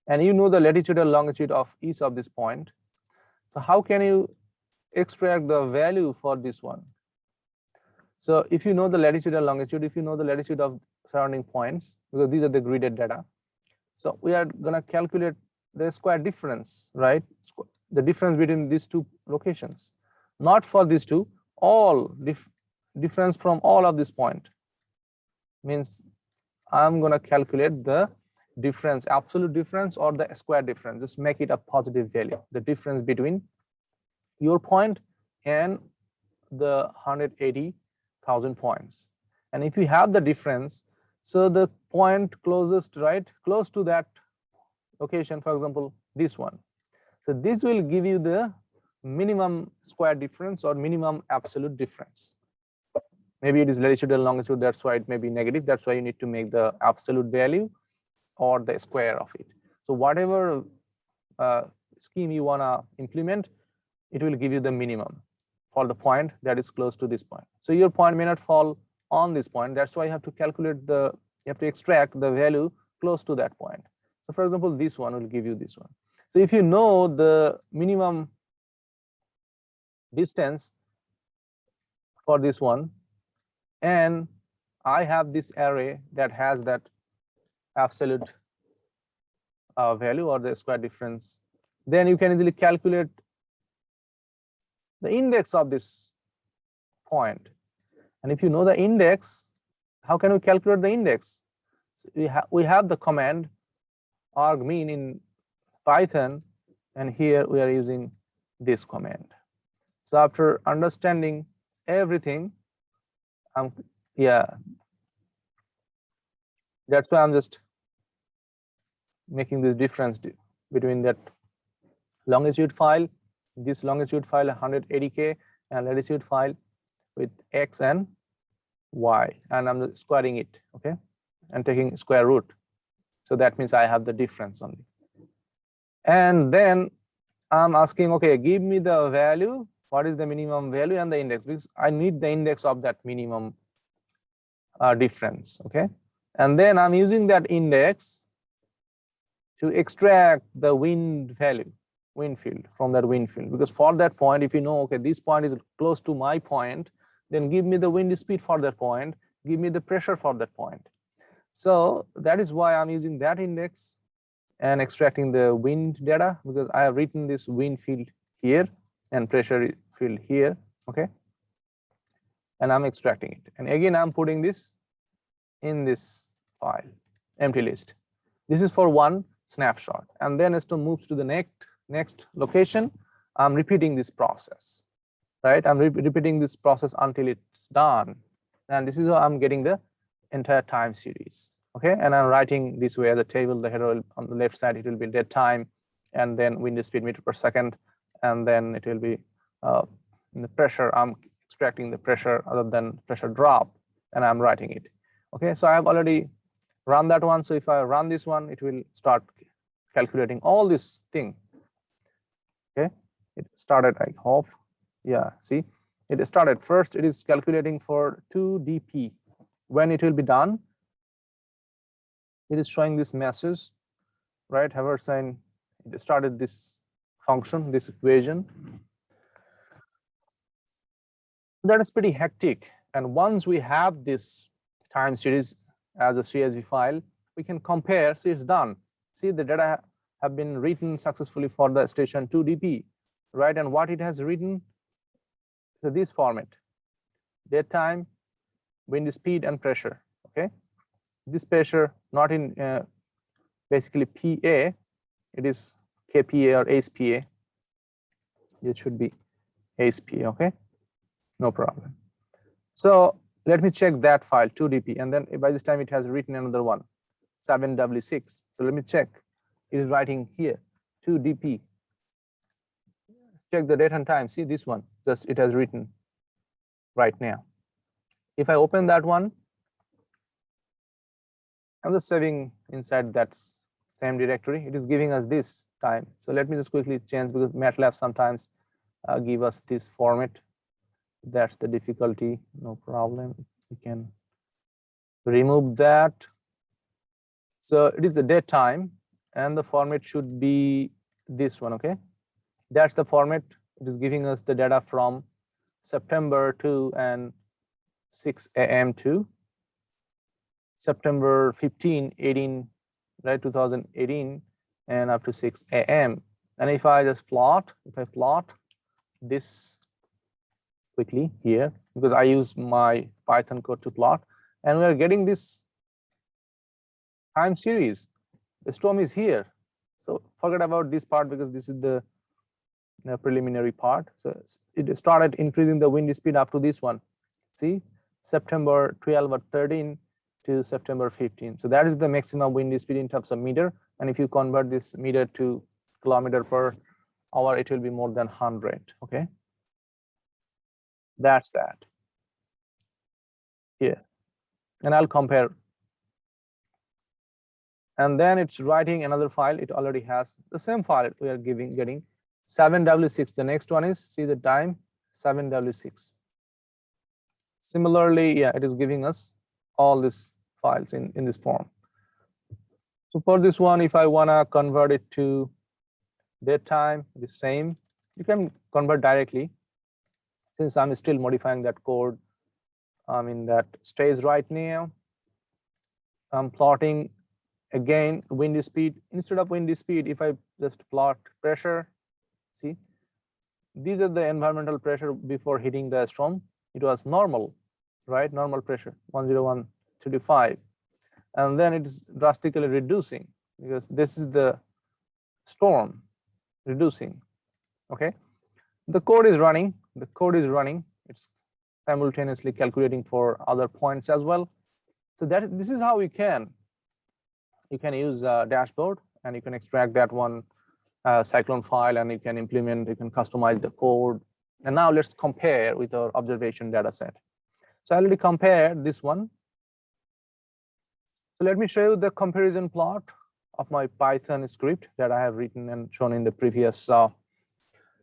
and you know the latitude and longitude of each of this point, so how can you extract the value for this one? So if you know the latitude and longitude, if you know the latitude of surrounding points, because these are the gridded data, so we are going to calculate the square difference, right? The difference between these two locations, not for these two, all difference from all of this point, means I'm going to calculate the difference, absolute difference or the square difference. Just make it a positive value, the difference between your point and the 180,000 points. And if you have the difference, so the point closest, right, close to that location, for example, this one. So this will give you the minimum square difference or minimum absolute difference. Maybe it is latitude and longitude, that's why it may be negative. That's why you need to make the absolute value or the square of it. So whatever scheme you want to implement, it will give you the minimum for the point that is close to this point. So your point may not fall on this point. That's why you have to calculate the, you have to extract the value close to that point. So for example, this one will give you this one. So if you know the minimum distance for this one, and I have this array that has that absolute value or the square difference, then you can easily calculate the index of this point. And if you know the index, how can we calculate the index? So we have the command argmin in Python, and here we are using this command. So after understanding everything, that's why I'm just making this difference between that longitude file, this longitude file 180K, and latitude file with X and Y, and I'm just squaring it, okay, and taking square root. So that means I have the difference only. And then I'm asking, okay, give me the value, what is the minimum value and the index, because I need the index of that minimum difference, okay. And then I'm using that index to extract the wind value, wind field from that wind field, because for that point, if you know, okay, this point is close to my point, then give me the wind speed for that point, give me the pressure for that point. So that is why I'm using that index and extracting the wind data, because I have written this wind field here and pressure field here, okay, and I'm extracting it. And again, I'm putting this in this file, empty list. This is for one snapshot, and then as to moves to the next location, I'm repeating this process, right? I'm repeating this process until it's done, and this is how I'm getting the entire time series, okay. And I'm writing this way as a table. The header on the left side, it will be dead time, and then wind speed meter per second, and then it will be the pressure. I'm extracting the pressure other than pressure drop, and I'm writing it, okay. So I have already run that one. So if I run this one, it will start calculating all this thing, okay. It started, I hope, yeah, see, it started first. It is calculating for 2 dp. When it will be done, it is showing this message, right? However, saying it started this function, this equation. That is pretty hectic. And once we have this time series as a CSV file, we can compare. See, it's done. See, the data have been written successfully for the station 2 dp, right? And what it has written, so this format: dead time, wind speed, and pressure, okay. This pressure not in basically PA, it is KPA or HPA. It should be HPA, okay, no problem. So let me check that file 2dp, and then by this time it has written another one, 7w6. So let me check. It is writing here 2dp. Check the date and time. See this one, just it has written right now. If I open that one, I'm just saving inside that same directory. It is giving us this time. So let me just quickly change, because MATLAB sometimes give us this format. That's the difficulty. No problem. We can remove that. So it is the date time, and the format should be this one, okay. That's the format. It is giving us the data from September 2 and 6 a.m. to September 15, 18, right, 2018, and up to 6 a.m. And if I just plot, this quickly here, because I use my Python code to plot, and we are getting this time series. The storm is here. So forget about this part, because this is the preliminary part. So it started increasing the wind speed up to this one. See, September 12 or 13 to September 15. So that is the maximum wind speed in terms of meter. And if you convert this meter to kilometer per hour, it will be more than 100. Okay, that's that here. And I'll compare. And then it's writing another file. It already has the same file we are getting 7w6. The next one is, see the time, 7w6. Similarly, yeah, it is giving us all these files in this form. So for this one, if I wanna convert it to date time, the same, you can convert directly. Since I'm still modifying that code, I'm in that stage right now. I'm plotting again wind speed. Instead of wind speed, if I just plot pressure, see, these are the environmental pressure before hitting the storm. It was normal, right? Normal pressure, 101.35. And then it is drastically reducing because this is the storm reducing, okay? The code is running, it's simultaneously calculating for other points as well. So this is how you can use a dashboard, and you can extract that one cyclone file, and you can customize the code. And now let's compare with our observation data set. So I already compared this one. So let me show you the comparison plot of my Python script that I have written and shown in the previous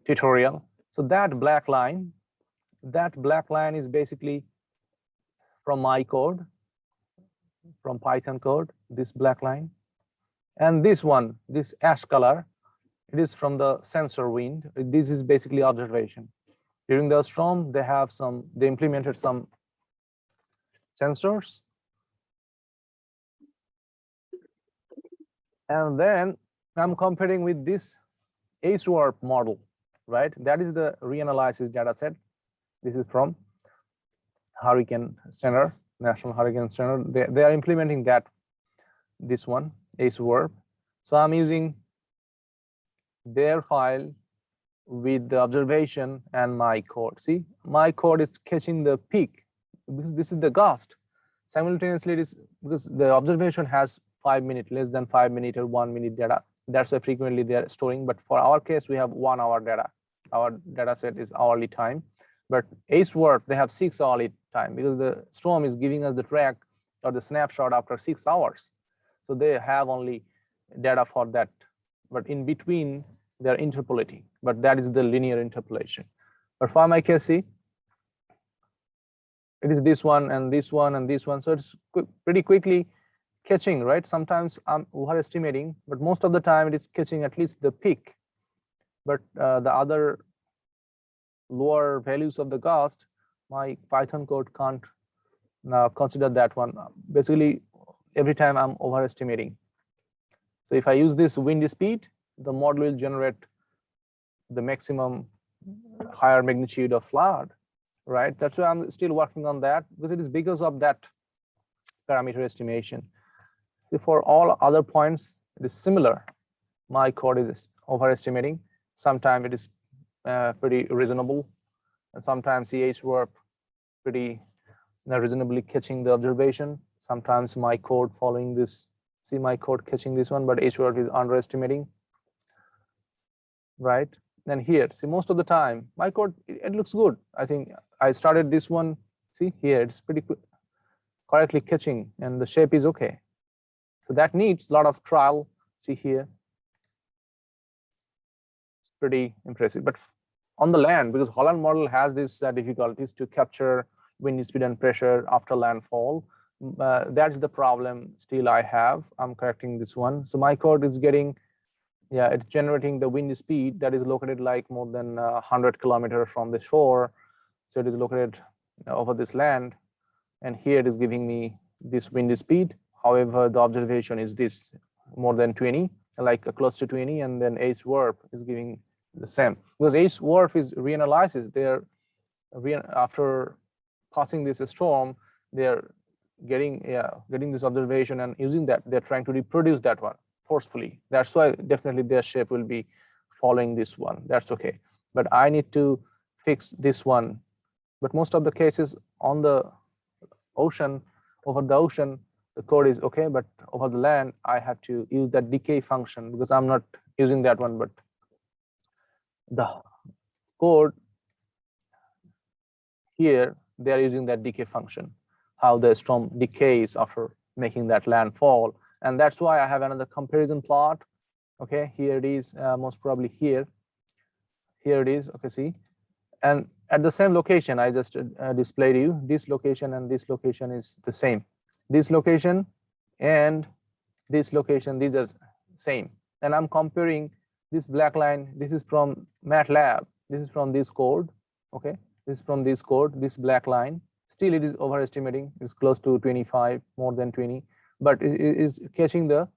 tutorial. So that black line is basically from my code, from Python code, this black line. And this one, this ash color, it is from the sensor wind. This is basically observation. During the storm, they implemented some sensors. And then I'm comparing with this ACE-warp model, right? That is the reanalysis data set. This is from Hurricane Center, National Hurricane Center. They are implementing this one, ACE-warp. So I'm using their file with the observation and my code. See, my code is catching the peak because this is the gust. Simultaneously, it is because the observation has 5 minutes, less than 5 minutes or 1 minute data. That's why frequently they are storing. But for our case, we have 1 hour data. Our data set is hourly time. But ACE-warp, they have 6 hourly time because the storm is giving us the track or the snapshot after 6 hours. So they have only data for that. But in between, they're interpolating. But that is the linear interpolation. But for my case, see, it is this one and this one and this one. So it's pretty quickly catching, right? Sometimes I'm overestimating, but most of the time it is catching at least the peak. But the other lower values of the gust, my Python code can't consider that one. Basically, every time I'm overestimating. So if I use this wind speed, the model will generate the maximum higher magnitude of flood, right? That's why I'm still working on that, because it is because of that parameter estimation. So for all other points, it is similar. My code is overestimating. Sometimes it is pretty reasonable, and sometimes the ACE-warp pretty reasonably catching the observation. Sometimes my code following this, see my code catching this one, but ACE-warp is underestimating, right? And here, see, most of the time, my code, it looks good. I think I started this one, see here, it's pretty correctly catching, and the shape is okay. So that needs a lot of trial, see here. It's pretty impressive. But on the land, because Holland model has these difficulties to capture wind speed and pressure after landfall, that's the problem still I have. I'm correcting this one. So my code is getting, yeah, it's generating the wind speed that is located like more than 100 kilometers from the shore. So it is located over this land. And here it is giving me this wind speed. However, the observation is this more than 20, like close to 20, and then ACE-warp is giving the same. Because ACE-warp is reanalysis. They're after passing this storm, they're getting this observation and using that. They're trying to reproduce that one forcefully. That's why definitely their shape will be following this one. That's okay. But I need to fix this one. But most of the cases on the ocean, over the ocean, the code is okay, but over the land, I have to use that decay function because I'm not using that one, but the code here, they are using that decay function, how the storm decays after making that landfall. And that's why I have another comparison plot. Okay, here it is, most probably here. Here it is, okay, see. And at the same location, I just displayed you, this location and this location is the same. This location and this location, these are same. And I'm comparing this black line, this is from MATLAB, this is from this code, okay? This is from this code, this black line. Still it is overestimating, it's close to 25, more than 20, but it is catching the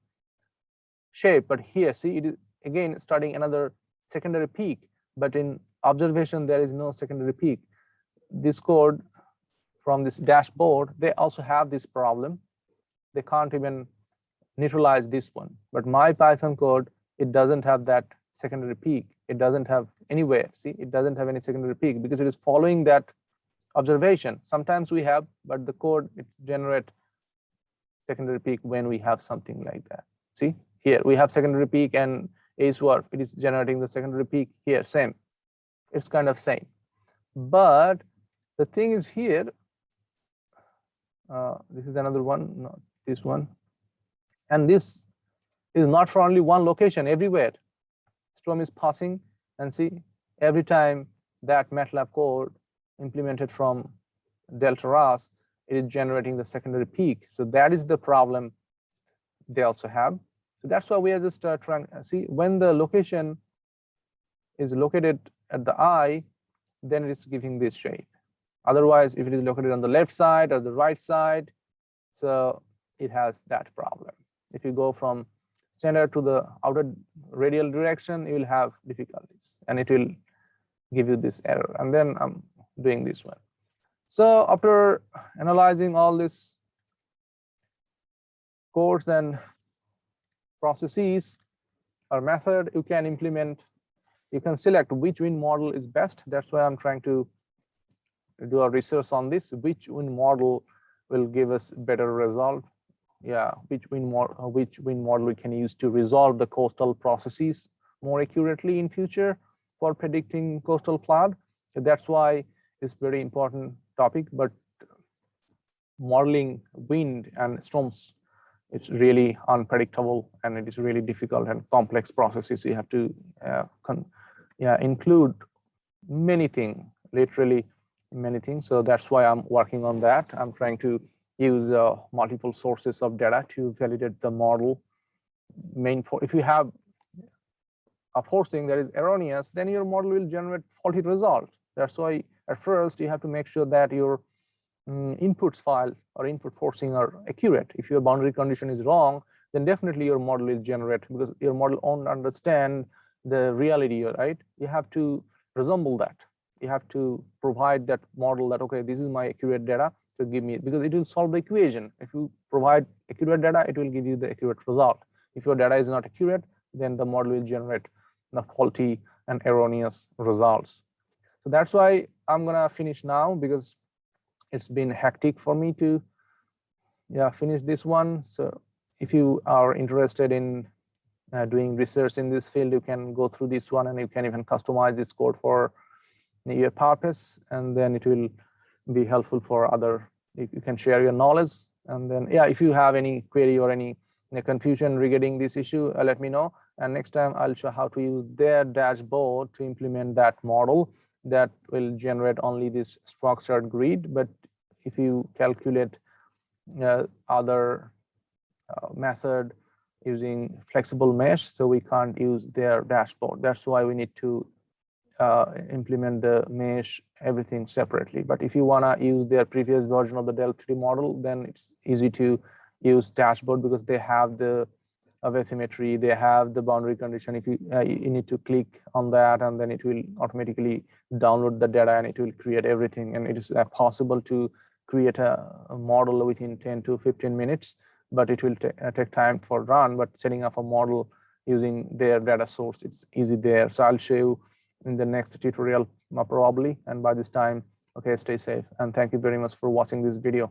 shape. But here, see, it is again starting another secondary peak, but in observation, there is no secondary peak. This code from this dashboard, they also have this problem. They can't even neutralize this one. But my Python code, it doesn't have that secondary peak. It doesn't have anywhere. See, it doesn't have any secondary peak because it is following that observation. Sometimes we have, but the code, it generates secondary peak when we have something like that. See, here we have secondary peak and ASWRF, it is generating the secondary peak here, same. It's kind of same. But the thing is here, this is another one, not this one. And this is not for only one location, everywhere. Storm is passing, and see, every time that MATLAB code implemented from Delta RAS, it is generating the secondary peak. So that is the problem they also have. So that's why we are just trying, see, when the location is located at the eye, then it is giving this shape. Otherwise, if it is located on the left side or the right side, so it has that problem. If you go from center to the outer radial direction, you will have difficulties and it will give you this error. And then I'm doing this one. So after analyzing all this codes and processes or method, you can implement, you can select which wind model is best. That's why I'm trying to do a research on this, which wind model will give us better result. Yeah, which wind model we can use to resolve the coastal processes more accurately in future for predicting coastal flood. So that's why it's very important topic. But modeling wind and storms, it's really unpredictable and it is really difficult and complex processes. You have to include many things, literally many things. So that's why I'm working on that. I'm trying to use multiple sources of data to validate the model. If you have a forcing that is erroneous, then your model will generate faulty results. That's why at first you have to make sure that your inputs file or input forcing are accurate. If your boundary condition is wrong, then definitely your model will generate, because your model won't understand the reality, right? You have to resemble that. You have to provide that model that, okay, this is my accurate data, so give me, because it will solve the equation. If you provide accurate data, it will give you the accurate result. If your data is not accurate, then the model will generate the faulty and erroneous results. So that's why I'm gonna finish now, because it's been hectic for me to finish this one. So if you are interested in doing research in this field, you can go through this one and you can even customize this code for your purpose, and then it will be helpful for other. You can share your knowledge, and then if you have any query or any confusion regarding this issue, let me know. And next time I'll show how to use their dashboard to implement that model that will generate only this structured grid. But if you calculate other method using flexible mesh, so we can't use their dashboard. That's why we need to implement the mesh, everything separately. But if you want to use their previous version of the Delta-3 model, then it's easy to use dashboard, because they have the bathymetry, they have the boundary condition. If you need to click on that, and then it will automatically download the data and it will create everything. And it is possible to create a model within 10 to 15 minutes, but it will take time for run. But setting up a model using their data source, it's easy there. So I'll show you in the next tutorial probably. And by this time, okay, stay safe. And thank you very much for watching this video.